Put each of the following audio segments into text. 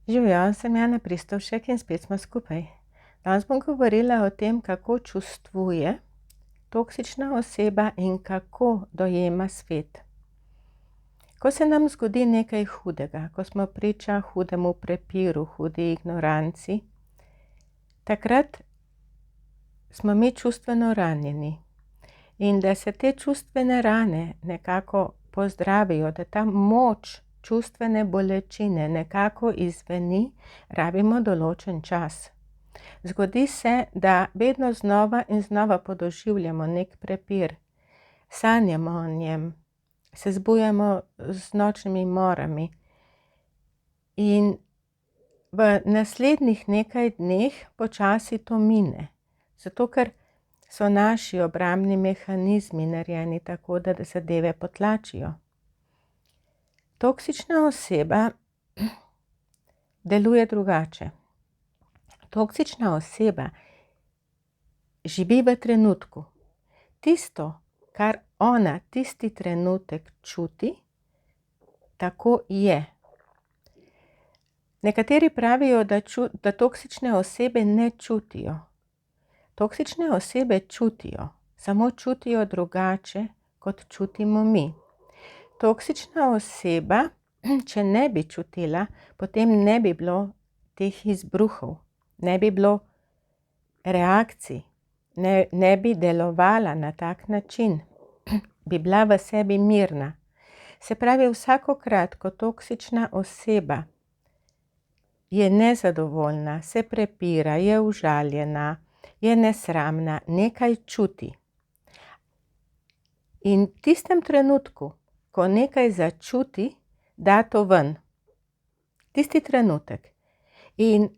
Živjo, sem Jana Pristovšek in spet smo skupaj. Danes bom govorila o tem, kako čustvuje toksična oseba in kako dojema svet. Ko se nam zgodi nekaj hudega, ko smo priča hudemu prepiru, hudi ignoranci, takrat smo mi čustveno ranjeni. In da se te čustvene rane nekako pozdravijo, da ta moč čustvene bolečine nekako izzveni, rabimo določen čas. Zgodi se, da vedno znova in znova podoživljamo nek prepir, sanjamo o njem, se zbujamo z nočnimi morami in v naslednjih nekaj dneh počasi to mine, zato ker so naši obrambni mehanizmi narejeni tako, da zadeve potlačijo. Toksična oseba deluje drugače. Toksična oseba živi v trenutku. Tisto, kar ona tisti trenutek čuti, tako je. Nekateri pravijo, da toksične osebe ne čutijo. Toksične osebe čutijo, samo čutijo drugače, kot čutimo mi. Toksična oseba, če ne bi čutila, potem ne bi bilo teh izbruhov, ne bi bilo reakcij, ne bi delovala na tak način, bi bila v sebi mirna. Se pravi, vsakokrat, ko toksična oseba je nezadovoljna, se prepira, je užaljena, je nesramna, nekaj čuti. In v tistem trenutku, ko nekaj začuti, da to ven. Tisti trenutek. In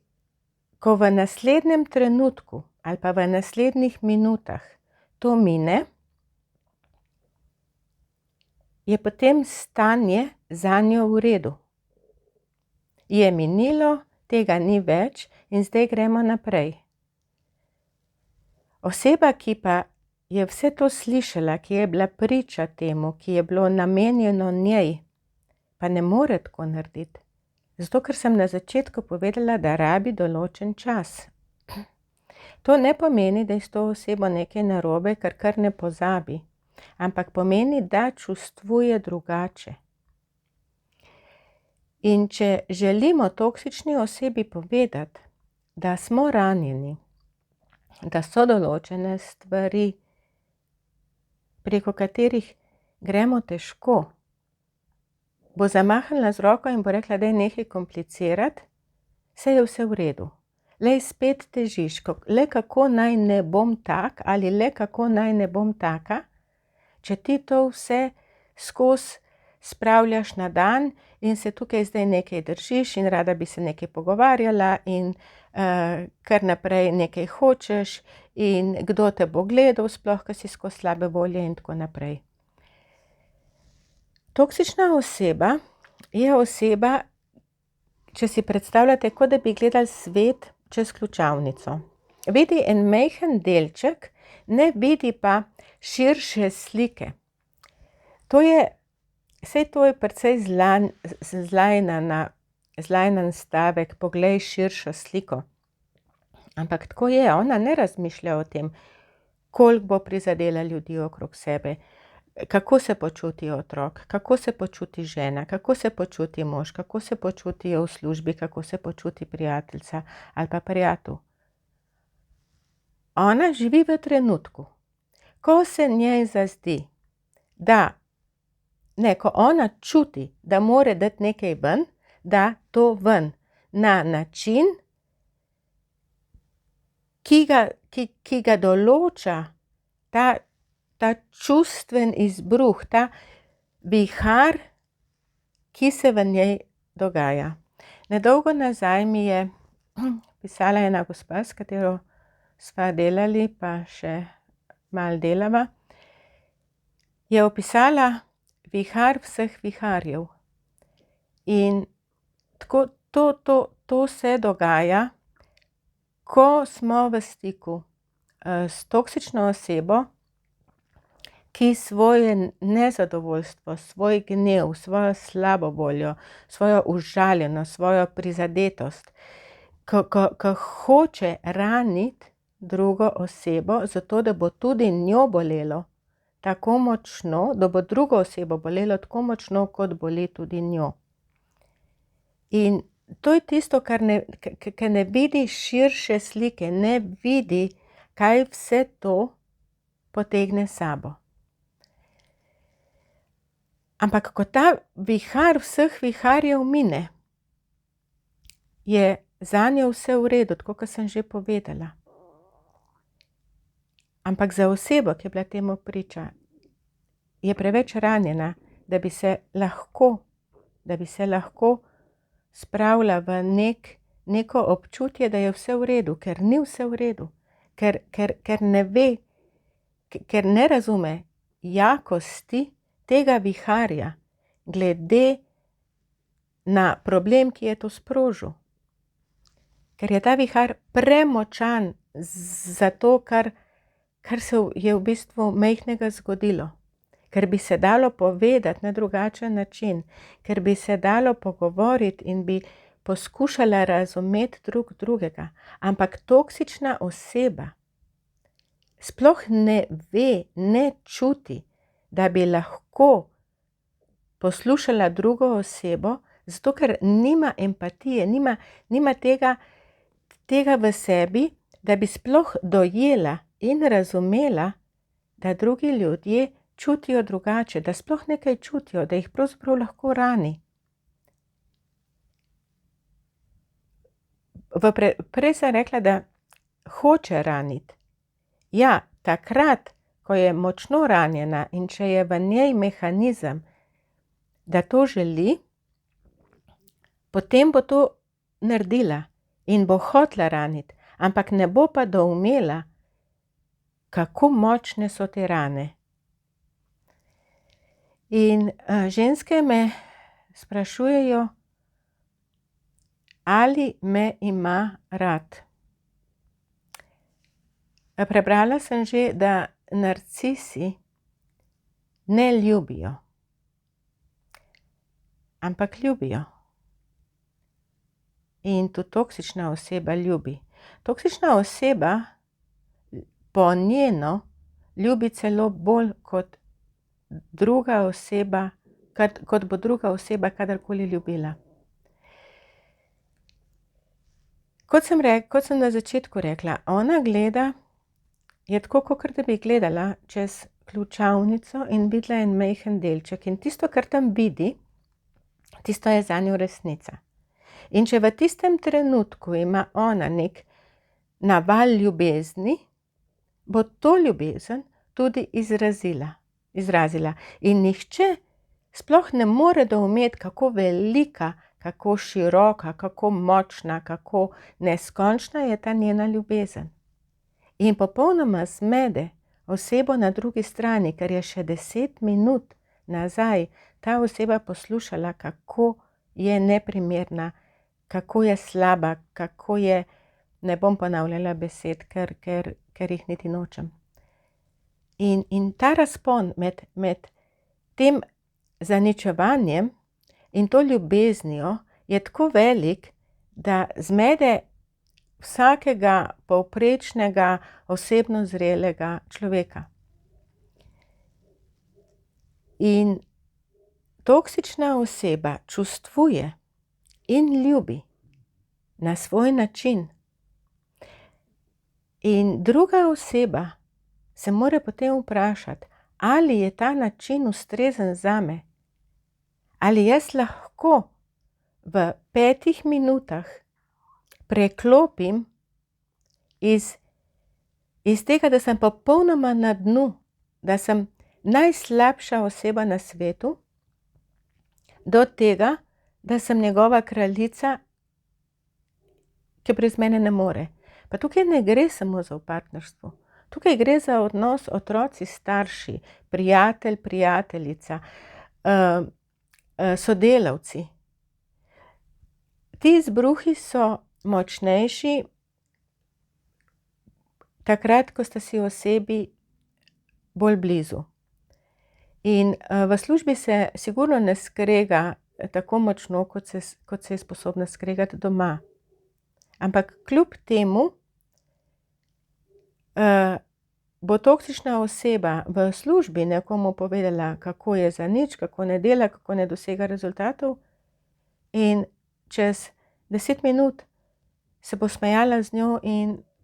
ko v naslednjem trenutku ali pa v naslednjih minutah to mine, je potem stanje zanjo v redu. Je minilo, tega ni več in zdaj gremo naprej. Oseba, ki pa je vse to slišala, ki je bila priča temu, ki je bilo namenjeno njej, pa ne more tako narediti. Zato, ker sem na začetku povedala, da rabi določen čas. To ne pomeni, da je s to osebo nekaj narobe, kar ne pozabi, ampak pomeni, da čustvuje drugače. In če želimo toksični osebi povedati, da smo ranjeni, da so določene stvari, preko katerih gremo težko, bo zamahnila z roko in bo rekla, da je nekaj komplicirati, saj je vse v redu. Lej, spet težiš, le kako naj ne bom tak ali le kako naj ne bom taka, če ti to vse skozi spravljaš na dan in se tukaj zdaj nekaj držiš in rada bi se nekaj pogovarjala in kar naprej nekaj hočeš in kdo te bo gledal, sploh, ko si skozi slabe volje in tako naprej. Toksična oseba je oseba, če si predstavljate, kot da bi gledali svet čez ključavnico. Vidi en majhen delček, ne vidi pa širše slike. Saj to je precej zlajnan stavek, poglej širšo sliko. Ampak tako je, ona ne razmišlja o tem, koliko bo prizadela ljudi okrog sebe, kako se počuti otrok, kako se počuti žena, kako se počuti mož, kako se počutijo v službi, kako se počuti prijateljica ali pa prijatelj. Ona živi v trenutku. Ko se njej zazdi, ko ona čuti, da mora dati nekaj ven, da to ven na način, ki ga določa ta čustven izbruh, ta vihar, ki se v njej dogaja. Nedolgo nazaj mi je pisala ena gospa, s katero sva delali, pa še malo delava, je opisala vihar vseh viharjev. In tako to se dogaja, ko smo v stiku s toksično osebo, ki svoje nezadovoljstvo, svoj gnev, svojo slabo voljo, svojo užaljenost, svojo prizadetost, ko hoče raniti drugo osebo, zato da bo tudi njo bolelo tako močno, da bo drugo osebo bolelo tako močno, kot boli tudi njo. In to je tisto, kar ne vidi širše slike, ne vidi, kaj vse to potegne sabo. Ampak ko ta vihar vseh viharjev mine, je zanjo vse v redu, tako kot sem že povedala. Ampak za osebo, ki je bila temu priča, je preveč ranjena, da bi se lahko spravila v neko občutje, da je vse v redu, ker ni vse v redu, ker ne ve, ker ne razume jakosti tega viharja glede na problem, ki je to sprožil. Ker je ta vihar premočan za to, kar se je v bistvu majhnega zgodilo. Ker bi se dalo povedati na drugačen način, ker bi se dalo pogovoriti in bi poskušala razumeti drug drugega. Ampak toksična oseba sploh ne ve, ne čuti, da bi lahko poslušala drugo osebo, zato ker nima empatije, nima tega v sebi, da bi sploh dojela in razumela, da drugi ljudje čutijo drugače, da sploh nekaj čutijo, da jih pravzaprav lahko rani. Prej sem rekla, da hoče raniti. Ja, takrat, ko je močno ranjena in če je v njej mehanizem, da to želi, potem bo to naredila in bo hotela raniti, ampak ne bo pa doumela, kako močne so te rane. In ženske me sprašujejo, ali me ima rad. Prebrala sem že, da narcisi ne ljubijo, ampak ljubijo. In tudi toksična oseba ljubi. Toksična oseba po njeno ljubi celo bolj kot druga oseba, kot bo druga oseba kadarkoli ljubila. Kot sem na začetku rekla, ona gleda, je tako, kakor da bi gledala čez ključavnico in videla en majhen delček. In tisto, kar tam vidi, tisto je zanjo resnica. In če v tistem trenutku ima ona nek naval ljubezni, bo to ljubezen tudi izrazila. In nihče sploh ne more doumeti, kako velika, kako široka, kako močna, kako neskončna je ta njena ljubezen. In popolnoma zmede osebo na drugi strani, ker je še 10 minut nazaj ta oseba poslušala, kako je neprimerna, kako je slaba, kako je, ne bom ponavljala besed, ker jih niti nočem. In ta razpon med tem zaničevanjem in to ljubeznijo je tako velik, da zmede vsakega povprečnega osebno zrelega človeka. In toksična oseba čustvuje in ljubi na svoj način. In druga oseba se mora potem vprašati, ali je ta način ustrezen zame, ali jaz lahko v 5 minutah preklopim iz tega, da sem popolnoma na dnu, da sem najslabša oseba na svetu, do tega, da sem njegova kraljica, ki brez mene ne more. Pa tukaj ne gre samo za v partnerstvu. Tukaj gre za odnos otroci, starši, prijatelj, prijateljica, sodelavci. Ti izbruhi so močnejši takrat, ko sta si osebi bolj blizu. In v službi se sigurno ne skrega tako močno, kot se je sposobna skregati doma. Ampak kljub temu bo toksična oseba v službi nekomu povedala, kako je zanič, kako ne dela, kako ne dosega rezultatov, in čez 10 minut se bo smejala z njo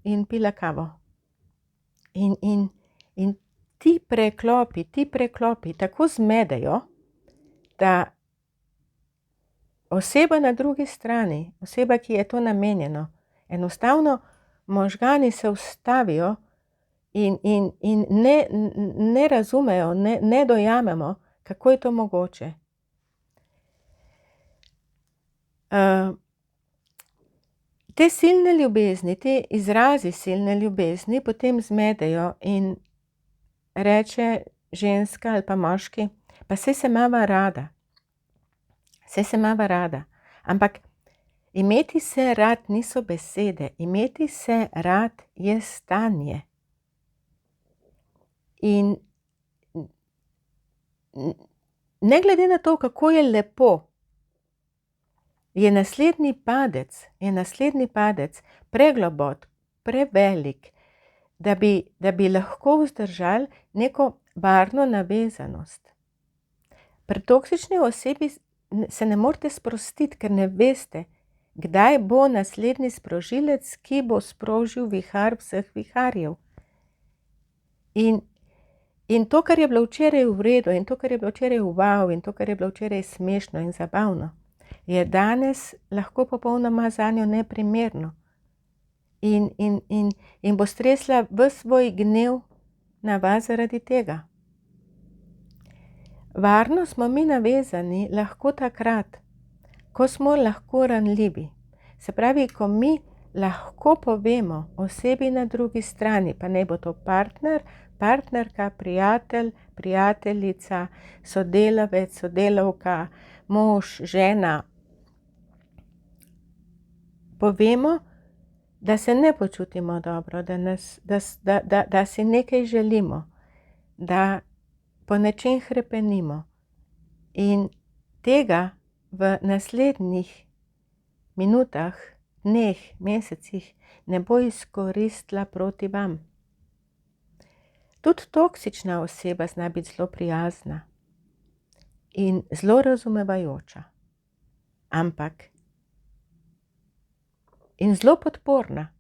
in pila kavo. In ti preklopi tako zmedejo, da oseba na drugi strani, oseba, ki je to namenjeno, enostavno možgani se ustavijo in ne razumejo, ne dojamemo, kako je to mogoče. Te silne ljubezni, te izrazi silne ljubezni potem zmedejo in reče ženska ali pa moški, pa saj se imava rada. Ampak imeti se rad niso besede, imeti se rad je stanje. In ne glede na to, kako je lepo, je naslednji padec preglobok, prevelik, da bi lahko vzdržali neko varno navezanost. Pri toksični osebi se ne morete sprostiti, ker ne veste, kdaj bo naslednji sprožilec, ki bo sprožil vihar vseh viharjev. In to, kar je bilo včeraj v redu, in to, kar je bilo včeraj wow, in to, kar je bilo včeraj smešno in zabavno, je danes lahko popolnoma zanjo neprimerno. In bo stresla ves svoj gnev na vas zaradi tega. Varno smo mi navezani lahko takrat, ko smo lahko ranljivi. Se pravi, ko mi lahko povemo osebi na drugi strani, pa naj bo to partner, partnerka, prijatelj, prijateljica, sodelavec, sodelavka, mož, žena. Povemo, da se ne počutimo dobro, da si nekaj želimo, da po nečem hrepenimo. In tega v naslednjih minutah, dneh, mesecih ne bo izkoristila proti vam. Tudi toksična oseba zna biti zelo prijazna in zelo razumevajoča, in zelo podporna.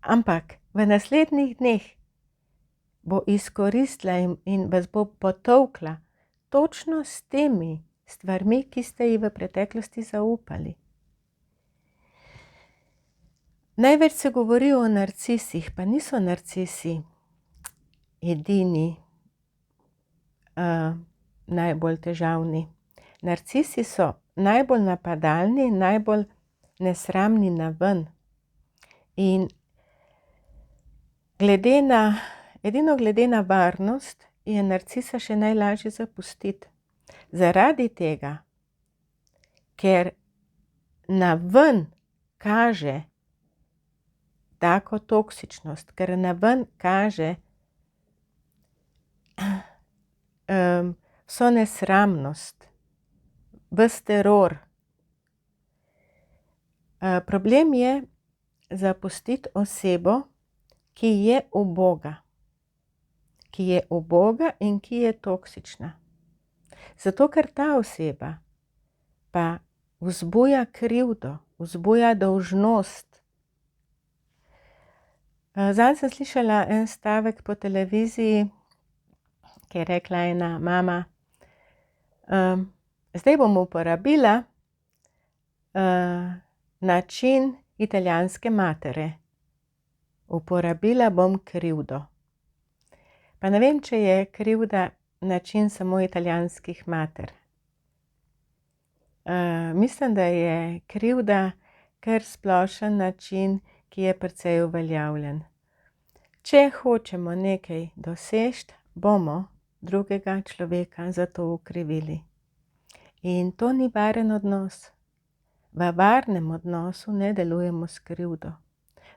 Ampak v naslednjih dneh bo izkoristila in vas bo potolkla točno s temi stvarmi, ki ste ji v preteklosti zaupali. Največ se govori o narcisih, pa niso narcisi edini najbolj težavni. Narcisi so najbolj napadalni, najbolj nesramni naven. In edino glede na varnost je narcisa še najlažje zapustiti. Zaradi tega, ker naven kaže tako toksičnost, ker naven kaže vso nesramnost, ves teror. Problem je zapustiti osebo, ki je uboga. Ki je uboga in ki je toksična. Zato, ker ta oseba pa vzbuja krivdo, vzbuja dolžnost. Zadnjič sem slišala en stavek po televiziji, ki je rekla ena mama, zdaj bom uporabila način italijanske matere. Uporabila bom krivdo. Pa ne vem, če je krivda način samo italijanskih mater. Mislim, da je krivda kar splošen način, ki je precej uveljavljen. Če hočemo nekaj doseči, bomo drugega človeka za to okrivili. In to ni varen odnos. V varnem odnosu ne delujemo s krivdo.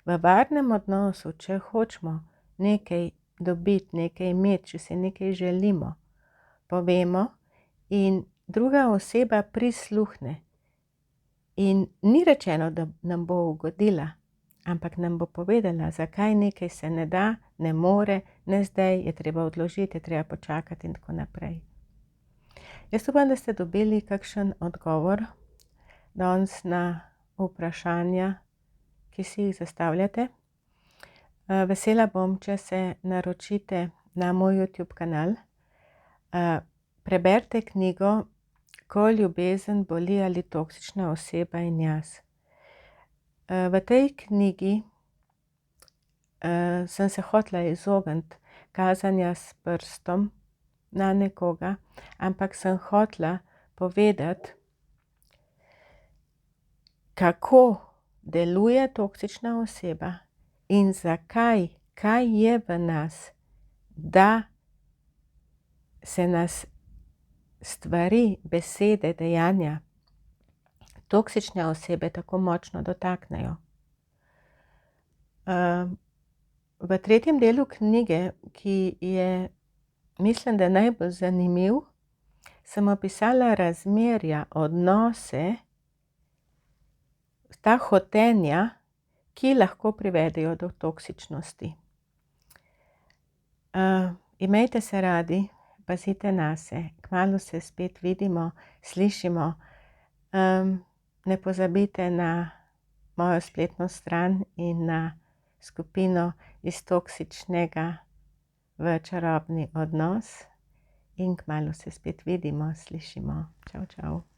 V varnem odnosu, če hočemo nekaj dobiti, nekaj imeti, če si nekaj želimo, povemo in druga oseba prisluhne. In ni rečeno, da nam bo ugodila, ampak nam bo povedala, zakaj nekaj se ne da, ne more, ne zdaj, je treba odložiti, je treba počakati in tako naprej. Jaz upam, da ste dobili kakšen odgovor danes na vprašanja, ki si jih zastavljate. Vesela bom, če se naročite na moj YouTube kanal. Preberite knjigo Ko ljubezen boli ali toksična oseba in jaz. V tej knjigi sem se hotela izogniti kazanja s prstom na nekoga, ampak sem hotela povedati, kako deluje toksična oseba in zakaj, kaj je v nas, da se nas stvari, besede, dejanja toksične osebe tako močno dotaknejo. V tretjem delu knjige, ki je, mislim, da najbolj zanimiv, sem opisala razmerja, odnose, ta hotenja, ki lahko privedejo do toksičnosti. Imejte se radi, pazite nase, kmalu se spet vidimo, slišimo. Ne pozabite na mojo spletno stran in na skupino Iz toksičnega v čarobni odnos in kmalu se spet vidimo, slišimo. Čau, čau.